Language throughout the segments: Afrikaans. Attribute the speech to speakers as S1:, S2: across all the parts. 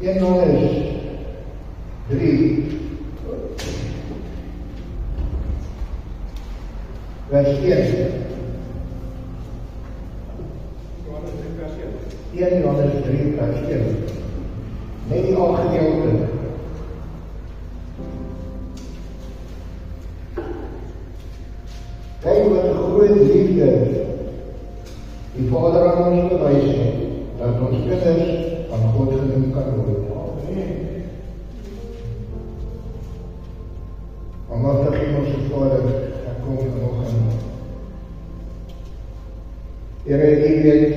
S1: 1 Johannes 3, vers 1. 1 Johannes 3, vers 1. Net die algedeelte. Kyk wat 'n groot liefde die Vader aan ons bewys het, dat ons kinders van God genoem kan word. Almagtige Hemelse Vader, ek kom vanoggend. Here, U weet,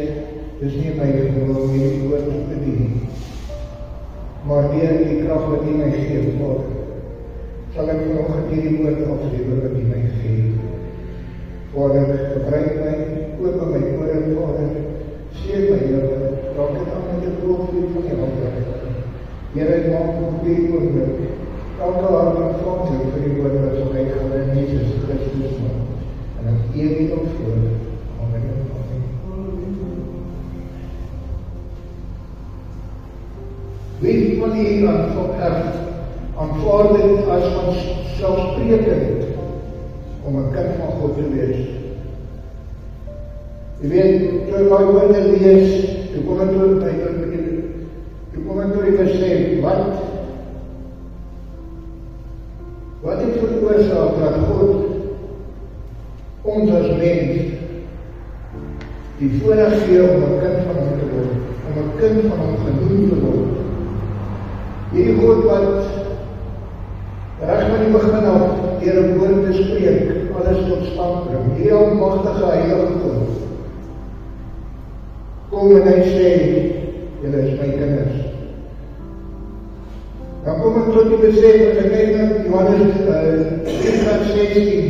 S1: dis nie my wil om hierdie woord te dien, maar deur die krag wat U my gee, Vader, sal ek vanoggend hierdie woord aflewer wat U my gee. Vader, gebruik my, open my ore, Vader, seën my lewe, raak dit aan met die profeet van die handel. Here, ek maak op die oomblik, elke hart ontvanklik vir die woord wat sal uitgaan in Jesus Christus naam. En ek eer U op voor. Amen. Wie van u aanvaar dit as vanselfsprekend om 'n kind van God te wees? Jy weet, toe ek daai woorde lees, toe kom ek door die besef, wat het veroorsaak dat God ons as mens die voorreg gee om 'n kind van hom te word, om 'n kind van hom genoem te word. Hierdie God wat reg van die begin af deur 'n woord te spreek, alles tot stand bring, die almagtige heilige God, kom en hy sê, julle is my kinders. Dan kom ek tot die besef, as ek kyk na Johannes 3:16,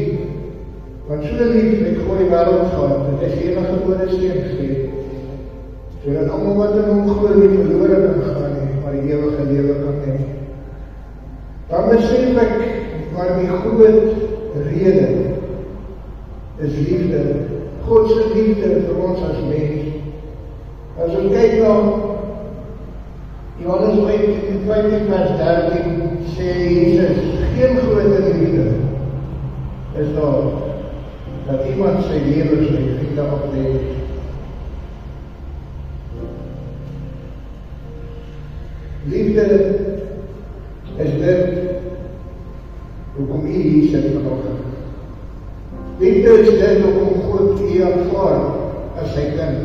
S1: want so lief het God die wêreld gehad, dat hy sy enige gebore seun gegee, sodat almal wat in hom glo nie verlore kan gaan nie, maar die ewige lewe kan hê. Dan besef ek, maar die groot rede is liefde, God se liefde vir ons as mens. As ons kyk na Johannes 15 vers 13, sê Jesus, geen groter liefde is daar, dat iemand sy lewe sy vriende aflê. Liefde is dit, hoekom U hier sit vanoggend. Liefde is dit, hoekom God U aanvaar as sy kind.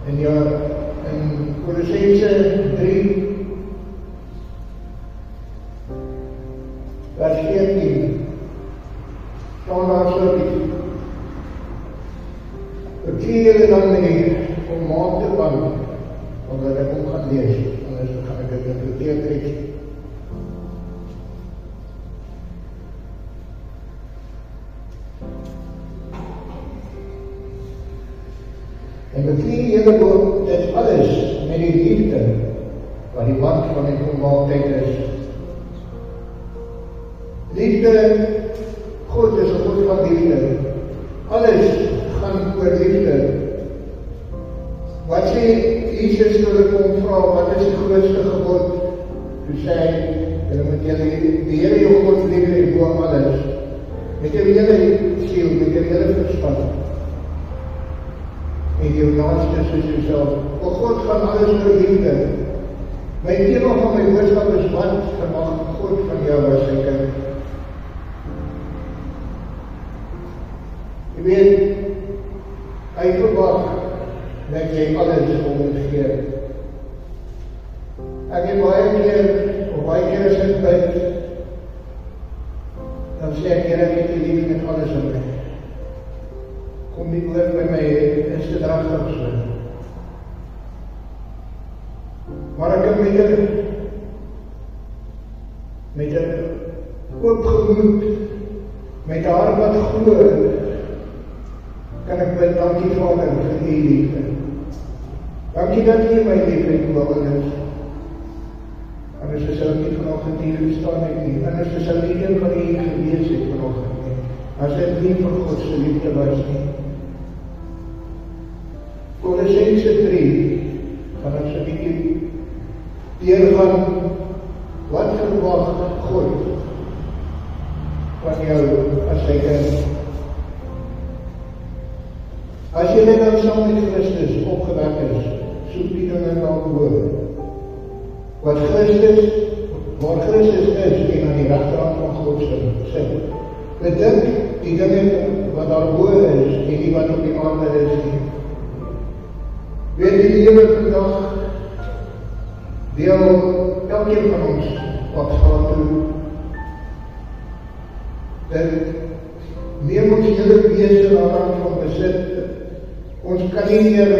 S1: En ja, in Kolossense 3, vers 14, staan daar so lief. Bekleed julle dan met om maat te band, omdat ek hom gaan lees, anders gaan ek dit verkeerd kry. En bekleed julle dit alles met die liefde, wat die band van die volmaaktheid is. Liefde, God is 'n God van liefde. Alles gaan oor liefde. Wat sê Jesus toe hulle kom vra, wat is die grootste gebod? Toe sê hy, julle moet die Here jou God lief hê bo alles. Met jou hele siel, met jou hele verstand. En jou naaste soos jouself. O God gaan alles oor liefde. My tema van my boodskap is, wat verwag God van jou as sy kind? Jy weet, hy verwag dat jy alles om moet gee. Ek het baie keer as ek bid, dan sê ek, Here, ek het U lief met alles in my. Kom die woord by my, is te dragtig so. Maar ek het met 'n oop gemoed, met 'n hart wat glo, kan ek bid, dankie Vader vir U liefde. Dankie dat U my liefhet bo alles. Anders is ek nie vanoggend hier gestaan het nie. Anders is ek nie een van U gewees het vanoggend nie. As dit nie vir God se liefde was nie. Kon Kolossense 3, gaan ons 'n bietjie deurgaan, wat verwag God van jou as sy kind? As jy dan saam met Christus opgewek is, soek die dinge daarbo. Waar Christus is en aan die regterhand van God sit. Bedink die dinge wat daarbo is en nie wat op die aarde is nie. Weet die lewe vandag deel elkeen van ons wat gaan toe. Dit neem ons hele wese aan van besit. Ons kan nie meer,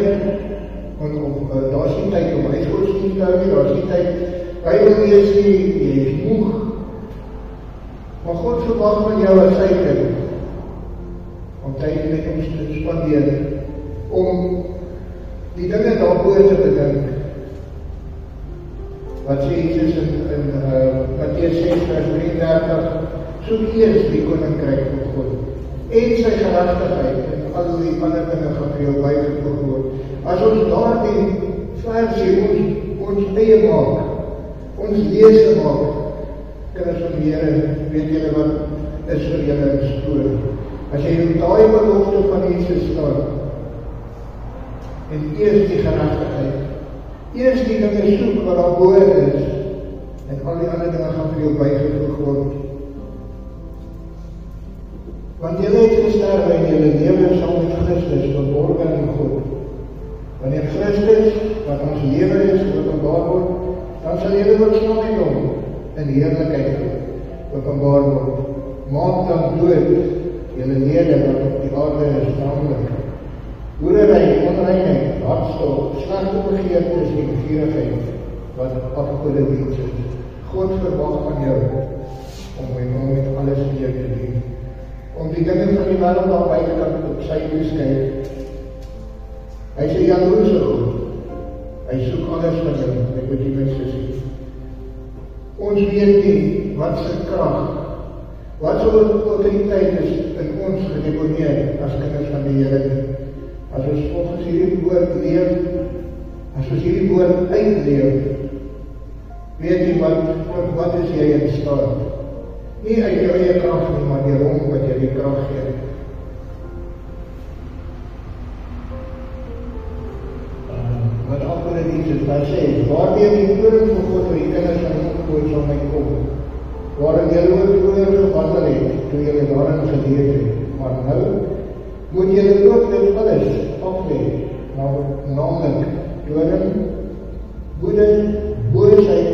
S1: daar is nie tyd om huisgodsdienst te hou nie, daar is nie tyd, Bybel lees nie, jy is moeg. Maar God verwag van jou as sy kind, om tyd met ons te spandeer, om die dinge daarbo te bedink. Wat sê Jesus in Mattheus 6 vers 33, soek eers die koninkryk van God, en sy geregtigheid, en al die ander dinge gaan vir jou bygevoeg word. As ons daardie versie ons eie maak, ons lese maak, kinders van die Here, weet julle wat is vir julle in storie. As jy in daai belofte van Jesus staan, en eers die geregtigheid, eers die dinge soek wat daarbo is, en al die ander dinge gaan vir jou bygevoeg word. Want julle het gesterwe en julle lewe saam met Christus verborgen in God. Wanneer Christus, wat ons lewe is, openbaar word, dan sal julle ook saam met hom in heerlikheid openbaar word. Maak dan dood julle lede wat op die aarde is, naamlik hoerery, onreinheid, hartstocht, slegte begeertes en gierigheid, wat afgodediens is. God verwag van jou om met alles neer te doen. Om die dinge van die wêreld daar buitekant op sy toeskyk. Hy is 'n jaloerse God. Hy soek alles van jou, ek moet die mense sê. Ons weet nie wat sy krag, wat so autoriteit is in ons gedeponeer as kinders van die Here nie. As ons volgens hierdie woord leef, as ons hierdie woord uitleef, weet jy wat is jy in staat? Nie uit jou eie krag nie, maar die hom wat jy die krag gee. Wat afgodediens is, daar sê, waarmee die koning van God vir die kinders van die opgoed sal my kom, waarin jy ook vroeger gewandel het, toe jy daarin geleef het, maar nou, moet jy ook dit alles afleef, namelijk toorn, woede, boosheid,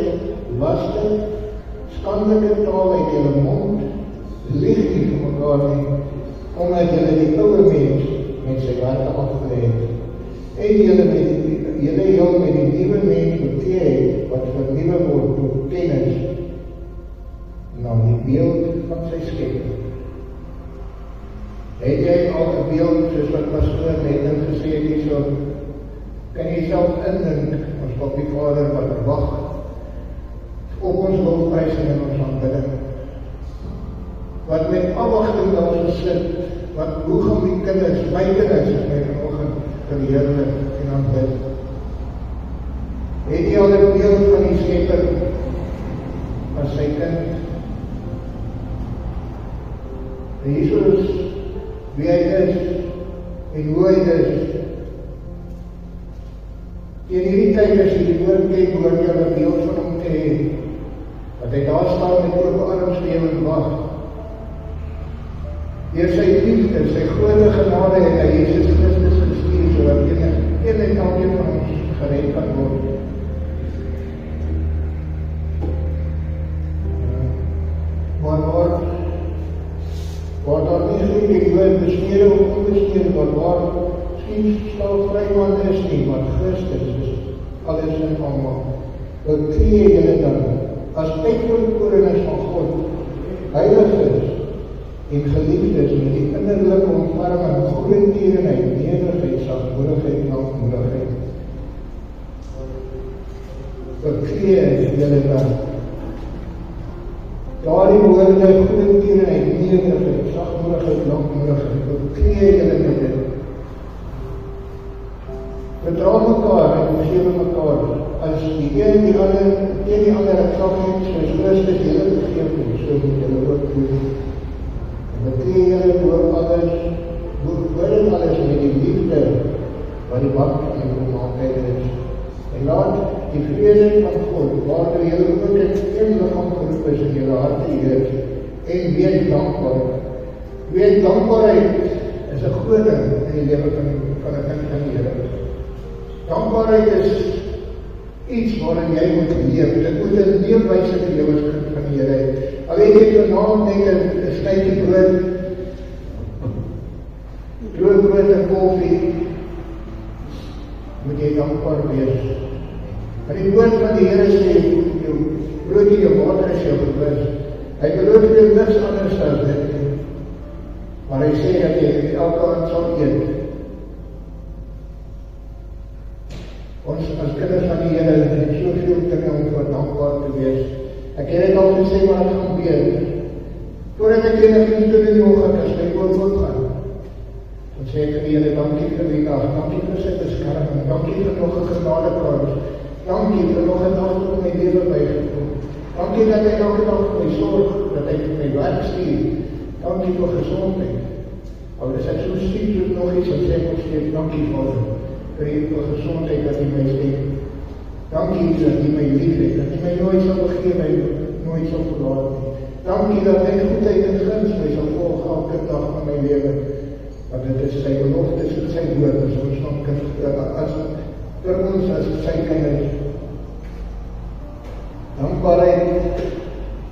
S1: laster, skandelike taal uit julle mond, lieg nie vir mekaar nie, omdat julle die oude mens met sy werke afgeleid het, en julle jou met die nieuwe mens bekleed het, wat vernieuwe word tot kennis, na die beeld van sy skepper. Het jy al 'n beeld, soos wat pastoor net gesê het hierso, kan jy self indink, ons op die Vader wat wag, op ons lofprysing en ons aanbidding, wat met afwagting daar gesit, hoe gaan die kinders, my kinders, is my vanoggend verheerlik en aanbid. Het jy al 'n beeld van die Skepper as sy kind? En Jesus, wie hy is, en hoe hy is. In hierdie tyd as jy die woord ken, hoor jy 'n beeld van hom te hê, dat hy daar staan met oop arms vir jou en wag. Deur sy liefde, sy grote genade het hy Jesus Christus gestuur, sodat een en elkeen van ons gered kan word. Waar daar nie geen die woord besnede of onbesnede, waar skien slaafvry man is nie, maar Christus is alles in almal. Bekleed julle dan as uitverkorenes van God, heiliges en geliefdes met die innerlike ontferming, goedertierenheid, nederigheid, sagmoedigheid en lankmoedigheid. Bekleed julle dan. Daardie woorde, goedertierenheid, nederigheid, sagmoedigheid, lankmoedigheid, bekleed julle met dit. Vertrouw mekaar en vergewe mekaar. As die een die ander, teen die ander krag het, soos Christus julle vergeef het, so moet julle ook doen. En betree julle oor alles, oor dit alles met die liefde, wat die band van die volmaaktheid is. En laat die vrede van God, waardoor julle ook in een lichaam geroep is in julle harte heers, en wees dankbaar. Wees dankbaarheid is 'n groot ding in die lewe van 'n kind van die Here. Dankbaarheid is iets waarin jy moet leef. Dit moet 'n leefwyse vir jou as kind van die Here. Al het jy vanaand net 'n stukkie brood en koffie, moet jy dankbaar wees. Maar die woord van die Here sê, jou brood en jou water is jou gewis. Hy beloof jou niks anders as dit. Maar hy sê dat jy elke aand sal eet. Ons as kinders van die Here het soveel dinge om voor dankbaar te wees. Ek het dit al gesê, maar ek gaan weer. Voordat ek enigins doen in die oggend, as my oor gaan, dan sê ek die Here, dankie vir die dag, dankie vir sy beskerming, dankie vir nog 'n genadekans, dankie vir nog 'n dag tot my lewe bygekom. Dankie dat hy elke dag vir my sorg, dat hy vir my werk stuur. Dankie vir gesondheid. Al is ek so siek, soos nog iets, en sê ek nog steeds, dankie Vader, vir gesondheid dat hy my steek. Dankie dat hy my lief het, dat hy my nooit sal begeer, my nooit sal verlaat nie. Dankie dat hy goedheid en guns my sal volg elke dag van my lewe. Want dit is sy beloftes en sy woord, as ons nog vir ons as sy kinders. Dankbaarheid,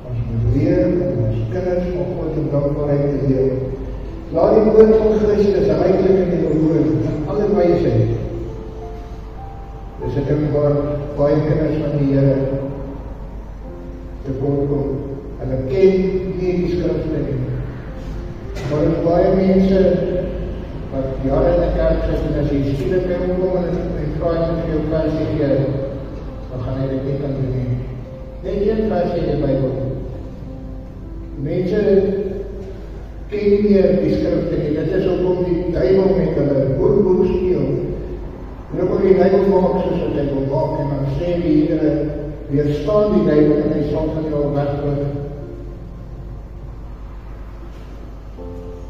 S1: ons moet leer om ons kinders van God en dankbaarheid te leer. Laat die woord van Christus ryklik in die woord, in alle wysheid. Dis 'n ding waar baie kinders van die Here te kort kom. Hulle ken nie die skrifte nie. Maar er is baie mense wat jare in die kerk sit en as jy skielik by hom kom en vraag met vir jou versie gee, dan gaan hy dit nie kan doen nie. Net een versie in die Bybel. Mense ken nie die skrifte nie. Dit is ook om die duiwel met hulle boek speel. En ook om die duiwel maak soos wat hy wil maak en dan sê die Here, weerstaan die duiwel en hy sal van jou wegbring.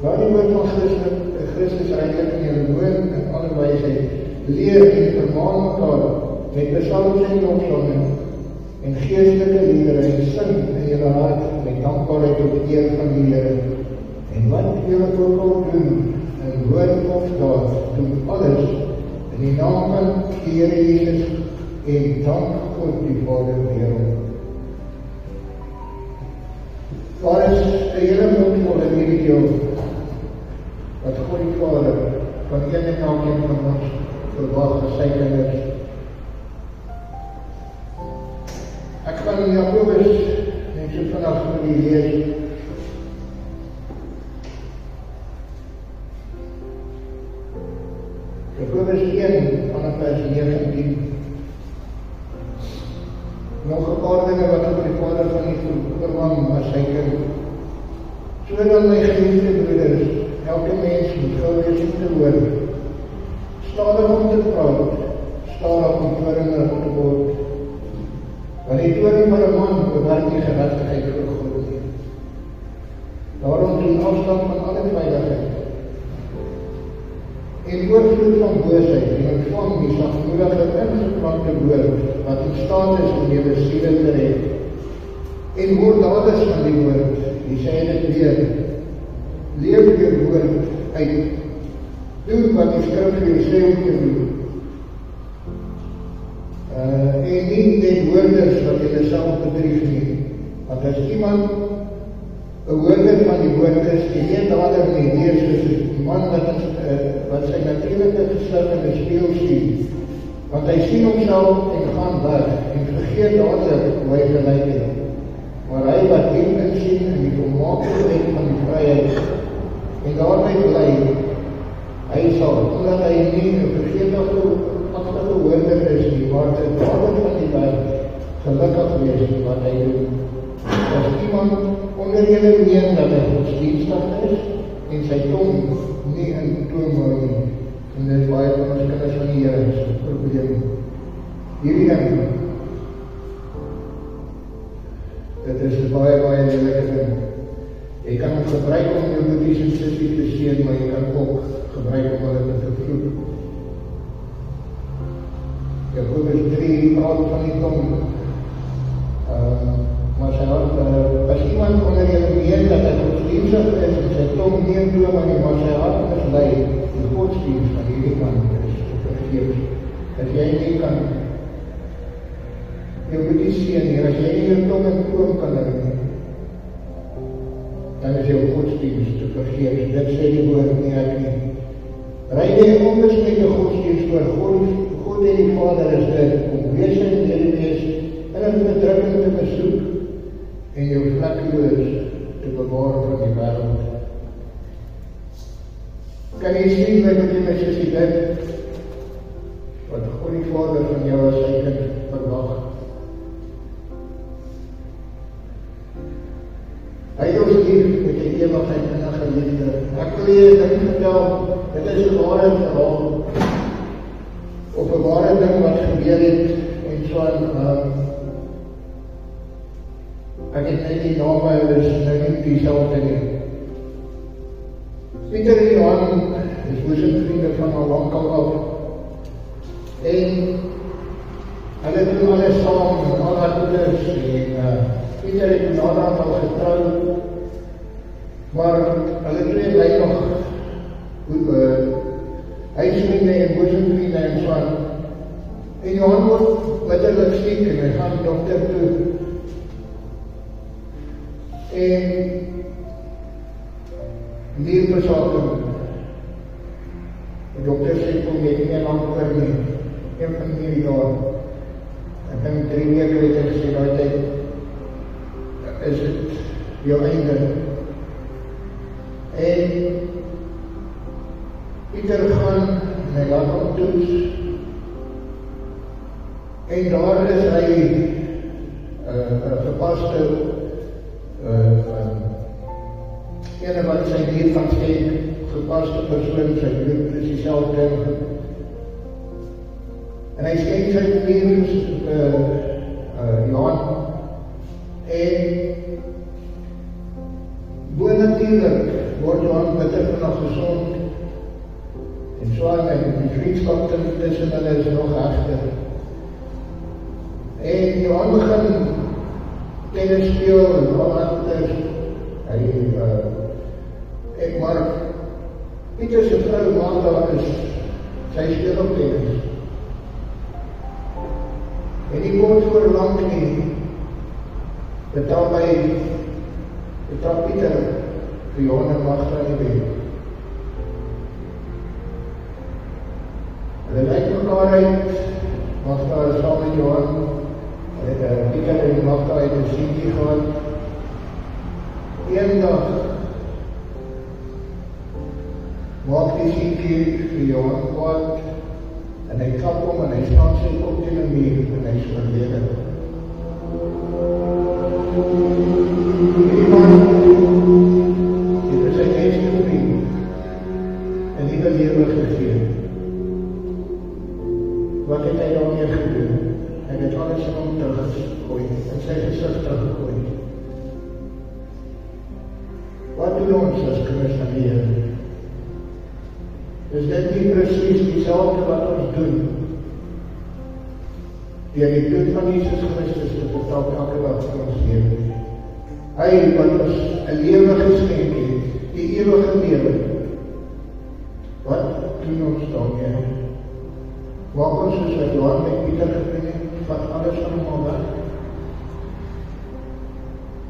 S1: Laat die woord van Christus ryklik in julle woon in alle wysheid, leer en vermaan mekaar met psalms en lofsange en geestelike liedere en sing in julle hart met dankbaarheid tot eer van die Here. En wat julle ook al doen, in woord of daad, doen alles in die naam van die Here Jesus en dank God die Vader wêreld. Daar is 'n hele mondvol in hierdie deel wat God die Vader van een en elkeen van ons verwag vir sy kinders. Ek gaan in Jakobus net so vanaf vir die lees. Jakobus 1 vanaf vers 19. Nog 'n paar dinge wat op die Vader van die verwang as sy kind. Sodat my geliefde broeders, elke mens moet gou wees om te hoor, stadig om te praat, stadig om toornig te word. Want die toorn van 'n man bewerk die geregtigheid voor God nie. Daarom doen afstand van alle veiligheid en oorvloed van boosheid en ontvang die sagmoedige ingeplante woord wat in staat is om julle siele te red. En word daders van die woord, die sê dit weer, leef die woord uit, doen wat die skrif vir jou sê om te doen. En nie net woorders wat jy self bedrieg nie, want as iemand 'n woorder van die woord is, die nie dader nie, nie soos die man wat sy natuurlike gesig in die spieël sien, want hy sien homself en gaan weg, en vergeet dadelik hoe hy gelyk het. Maar hy wat diep insien in die volmaaktheid van die vryheid, en daarby bly, hy sal, omdat hy nie 'n vergeetachtige woorder is nie, maar 'n dader van die wêreld, gelukkig wees wat hy doen. As iemand onder julle meen dat hy godsdienstig is, en sy tong nie in toon hou nie, En dit is baie van ons kinders van die Here se probleem. Hierdie ding, dit is 'n baie lelike ding. Jy kan het gebruik om jou broers en susters te seën, maar jy kan ook gebruik om hulle te vervloek. Jakobus 3 praat van die tong. Maar sy hart, as iemand onder julle weet dat hy godsdienstig is en sy tong nie doe, maar sy hart mislei, die godsdienst van hierdie kant is te vergeef. Dat jy nie kan jou broers seën nie, as jy nie jou tong en oom kan hou nie, dan is jou godsdienst te vergeef. Dit sê die woord nie ek nie. Ry jy onbesmette godsdienst voor God en die Vader is dit, om wees en medewees, en in bedrukking te besoek, en jou vlekkeloos te bewaar van die wêreld. Kan jy sien my broer en sussie dit, wat God die Vader van jou as sy kind verwag? Hy het ons lief met die ewigheid en 'n geliefde. Ek wil jy 'n ding vertel, dit is 'n ware verhaal, of 'n ware ding wat gebeur het, en so ek het net die name, is nou nie dieselfde nie. Pieter en Johan is boesemvriende van al lankal af, en hulle doen alles saam, en al haar goeders, en Pieter het naderhand al getrou, maar hulle twee bly nog huisvriende en boesemvriende en so aan. En Johan word bitterlik siek en hy gaan dokter toe. En nierversaking. Die dokter sê kom jy nie lang oor nie. Een van hierdie jaar. Ek dink 3 weke het ek gesê daai tyd is dit jou einde. En Pieter gaan en hy laat hom toets. En daar is hy gepaste ene wat sy dier van skenk, gepaste persoon, sy bloed is die selfde. En hy skenk sy dier Johan, en boonatuurlik word Johan bitter vanaf gesond, en so en die vriendskap tussen hulle is nog hegter. En Johan begin tennis speel en ander, maar Pieter se vrou Magda is, sy speel op tennis. En die kort voor lang nie, betaal Pieter vir Johan en Magda in die bed. Hulle lyk mekaar uit, Magda is saam met Johan, Pieter en Magda het 'n seentjie gehad. Een dag maak die seentjie vir Johan kwaad, en hy klap hom en hy staan sy kop teen 'n muur en hy is oorlede. Die man het sy beste vriend 'n nuwe lewe gegee. Wat het hy daarmee gedoen? Hy het alles in hom teruggegooi, in sy gesig teruggegooi. Wat doen ons as kinders van die Here? Is dit nie presies dieselfde wat ons doen? Deur die bloed van Jesus Christus te betaal elke dag vir ons lewe. Hy wat ons 'n lewe geskenk het, die ewige lewe. Wat doen ons daarmee? Maak ons soos wat Johan met Pieter gedoen het, vat alles van hom weg.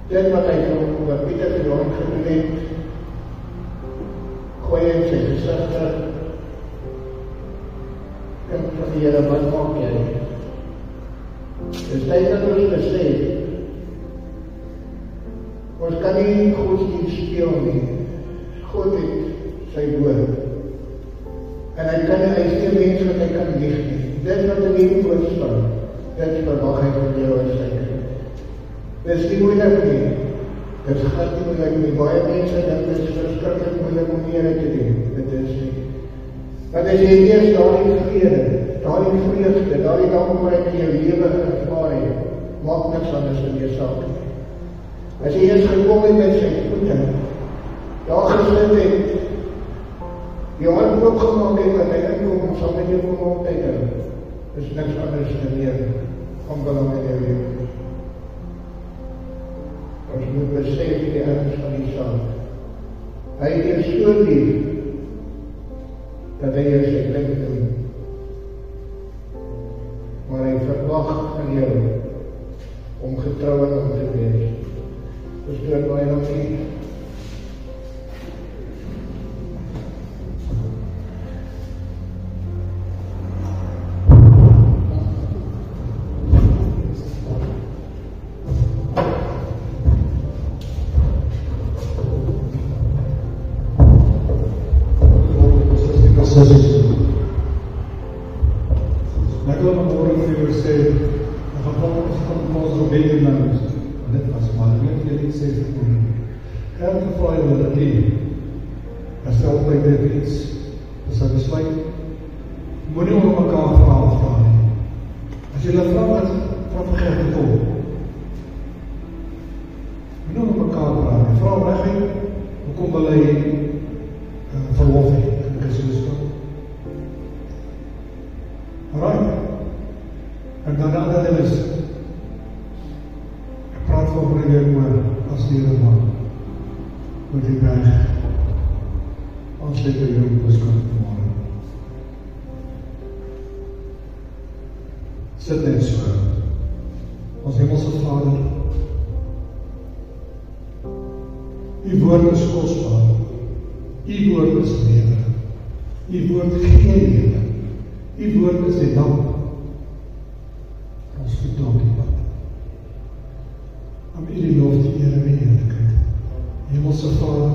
S1: Dit wat hy van wat Pieter vir Johan gedoen het, gooi in sy gesig terug. Kind van die Here, wat maak jy? Dis tyd dat ons besef, ons kan nie godsdienst speel nie. God het sy woord. En hy is nie 'n mens wat hy kan lieg nie. Dit wat in die woord staan, dit verwag hy van jou as sy kind. Dit is nie moeilik nie. Dit is glad nie moeilik nie. Baie mense dink dit is verskriklik moeilik om Here te doen. Dit is nie. Want as jy eers daardie vrede, daardie vreugde, daardie dankbaarheid in jou lewe ervaar het, maak niks anders in jou saak nie. As jy eers gekom het met sy voete, daar gesit het, jou hart oopgemaak het en hy inkom, sal met jou kom altyd hou, is niks anders en meer van belang in jou lewe. Ons moet besef die erns van die saak. Hy het jou so lief, dat hy jou sy plek doen. Maar hy verwag van jou om getrou en om te wees. Dus doe het baie nog nie.
S2: Ek wil vanmorgen vir julle sê, ek gaan ons gebede nou, dit was maar, ek weet jy iets sê vir my. Gert gevra jy dat ek stel by dit iets, as ek besluit, moet nie oor mekaar verhaal vraag nie. As jy hulle vraag het, vraag vir Gert het om. Moet nie oor mekaar vraag nie, vraag recht, hoekom wil hy verlof het, ek is so stil. Alright. En dan die ander ding is, ek praat volgende week oor as die Here van, oor die berg, ons het by jou beskik vanmorgen. Sit net so, ons hemelse Vader, die woord is kosbaar, die woord is lewe, die woord gee lewe, die woord is die damp, ons verdank die pad. Om die lof die Here en eerlikheid. Hemelse Vader,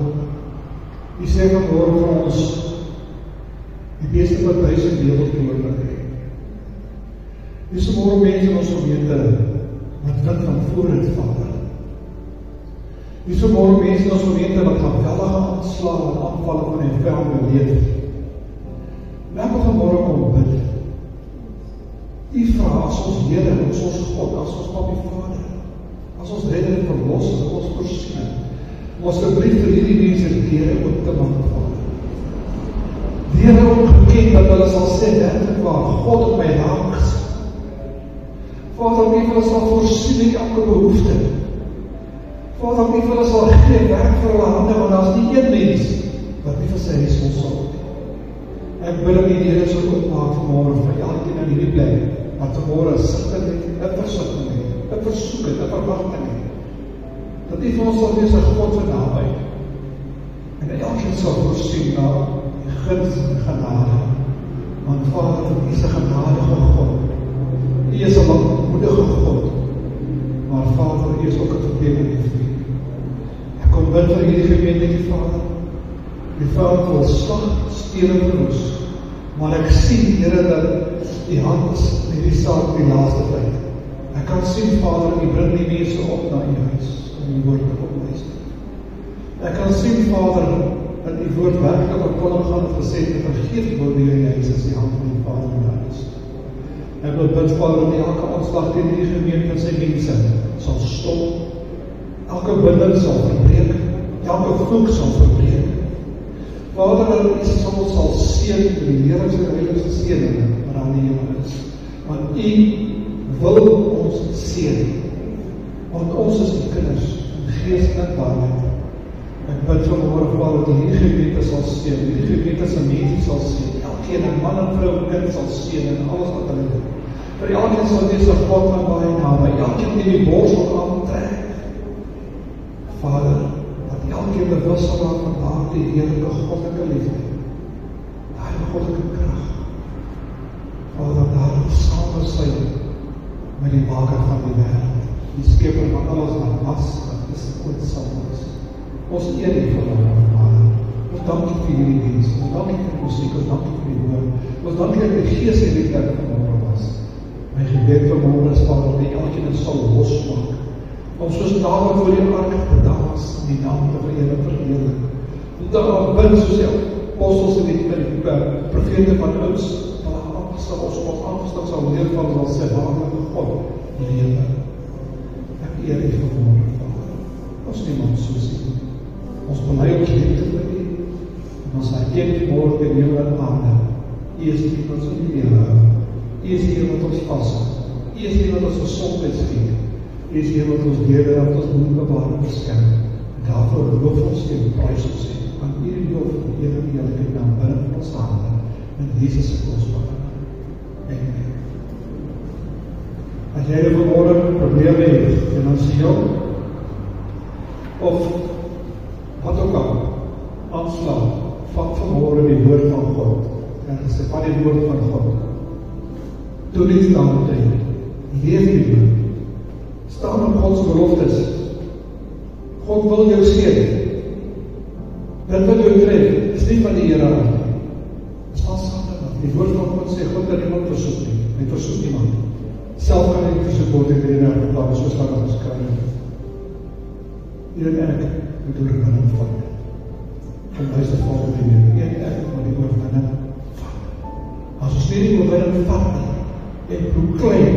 S2: die sê vanmorgen vir ons, die beste wat 1000 wereldkoning het. Die is vanmorgen mense in ons gemeente, wat wit van vooruit, Vader. Die is vanmorgen mense in ons gemeente, wat geweldige aanslag en aanvallen van die veld beleef. En ek wil vanmorgen kom bid. Die vraag, as ons Here, as ons God, as ons Papi Vader, as ons redder en verlosser, as ons voorsiening, om asseblief vir hierdie mense die Here ook te maak, Vader. Die Here ongekend dat hulle sal sê, werklik waar, God op my raak gesien. Vader, nie vir hulle sal voorsien in elke behoefte. Vader, nie vir hulle sal gee werk vir hulle hande, want daar is nie een mens wat nie vir sy huisvol sal. Ek bid om die Here so opmaak vanmorgen vir elkeen in hierdie plek, wat vanmorgen sigting het, 'n versigting het, 'n versoek het, 'n verwagting het. Dat die vir ons sal wees 'n God van naby. En dat elkeen sal voorsien na die guns en genade. Want Vader, U is 'n genadige God. U is 'n lankmoedige God. Maar Vader, U is ook 'n vergewende Vriend. Ek kom bid vir hierdie gemeente, Vader. Die veld wil slag, steen en verwoes. Maar ek sien, Here, dat die hand is in die saak die laaste tyd. Ek kan sien, Vader, U bring die mense op na U huis, om die woord te opluister. Ek kan sien, Vader, dat die woord werklik op koning gaan het gesê, dat vergeef word die huis as die hand van die Vader in die huis. Ek wil bid, Vader, dat elke aanslag teen die gemeente en sy mense sal stop, elke binding sal verbreek, elke vloek sal verbreek. Vader, dat U sal seën die lewens en heilige seëninge wat aan die hemel is. Want U wil ons seën. Want ons is die kinders in gees en waarheid. Ek bid vanmorgen, Vader, dat hierdie gemeente sal seën, hierdie gemeente se mense sal seën, elkeen, 'n man en vrou en kind sal seën in alles wat hulle doen. Vir elkeen sal wees 'n God van baie naby, elkeen in die bors sal aantrek. Vader, dat elkeen bewus sal raak van daardie heerlike goddelike liefde, daardie goddelike krag. Vader, daar saam sy met die maker van die wêreld, die skepper van alles wat was, wat is, ooit sal wees. Ons eer U vanmorgen, Vader. Ons dank U vir hierdie diens, ons dank U vir die musiek, ons dank U vir die woord, ons dank U dat die Gees in die tyd vanmorgen was. My gebed vanmorgen is, Vader, dat elkeen het sal losmaak, om soos Dawid voor die ark te dans, die naam te verheerlik. Om te aanbid soos apostels en die profete van ons, ons aangestel sal leer van ons sy waardige God lewe. Ek eer die vanmorgen, Vader. Ons niemand so sien. Ons bely ons liefde vir U, en ons herken vanmorgen die hemel en aarde. U is die wat ons nie weerhou. U is die wat ons vashou. U is die wat ons gesondheid gee. U is die wat ons lewe en ons wonderbare beskerm. En daarvoor loof ons en prys ons U. Aan U die lof en eer en heerlikheid naam binne ons hande. In Jesus se kosbare naam. Amen. As jy vanmorgen probleme het, finansieel, of wat ook al, aanslag, vat vanmorgen die woord van God. En sê, vat die woord van God. Doe iets daaromtrent. Leef die woord. Staan op Gods beloftes. God wil jou seën. Dit wil jou tref. Is nie van die Here af. Staan saam met dat. Die woord van God sê, God kan niemand versoek nie. Hy versoek niemand. Self kan hy versoek word in die enige plan, soos wat ons geskryf. Hier en ek moet oor binne vat. Van luister volgende die Here. Hier en ek moet die oor binne vat. As ons nie die oor binne vat nie, en proclaim,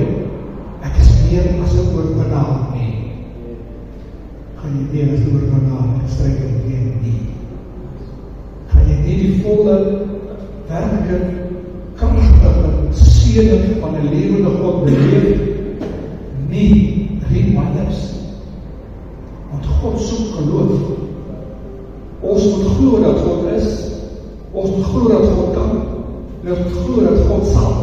S2: ek is meer as een oorwinnaar nie. Gaan jy meer as een oorwinnaar, ek stryd het meer nie. Gaan jy nie die volle, werke, krachtige, seëning van een lewende God beleef, nie, reminders. Want God soek geloof. Ons moet glo dat God is, ons moet glo dat God kan, en ons moet glo dat God sal